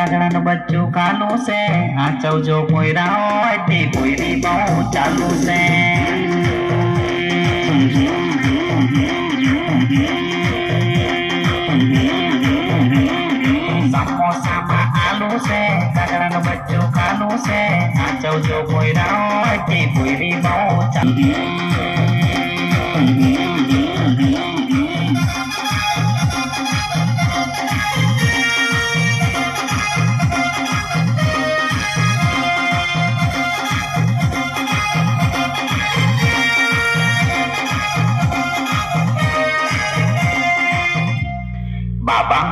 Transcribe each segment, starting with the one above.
કાગડાનું બચ્ચું કાલું છે, આચવજો પોયરા હોય તે પોયરી બહુ ચાલુ છે. સમોસામાં આલુ છે, કાગડાનું બચ્ચું કાલું છે, આચવજો પોયરા હોય તે પોયરી બહુ ચાલુ. બાબા,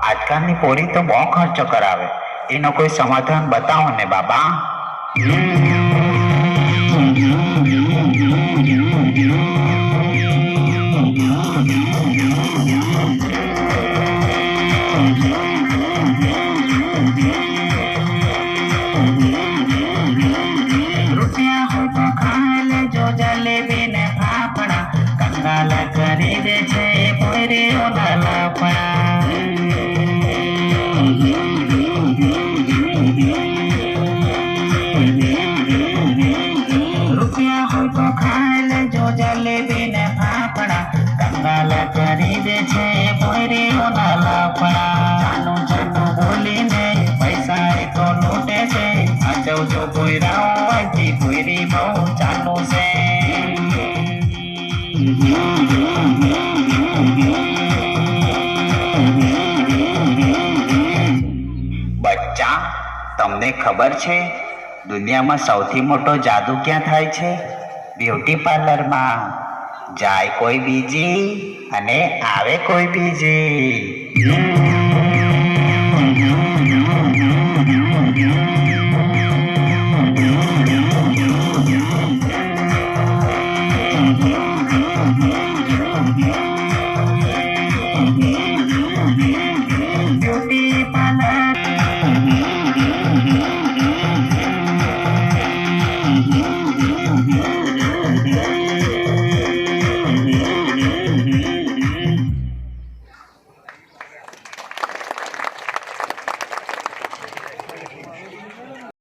આજકાલની પોરી તો બહુ ખર્ચો કરાવે, એનો કોઈ સમાધાન બતાવો ને બાબા. રૂપિયા હોય તો ખાઈ લેજો જલેબી ને ફાફડા, કંગાલ કરી દે છે પોરીઓના લાફડા. રૂપિયા હોય તો ખાઈ લેજો જલેબી ને ફાફડા, કંગાલ કરી દે છે પોરીઓના લાફડા. જાનું જાનું બોલીને પૈસા એ તો લૂટે છે, આચવજો પોયરા હોયથી પોયરી બહુ ચાલુ છે. બચ્ચા, તમને ખબર છે દુનિયામાં સૌથી મોટો જાદુ ક્યાં થાય છે? બ્યુટી પાર્લરમાં. જાય કોઈ બીજી અને આવે કોઈ બીજી.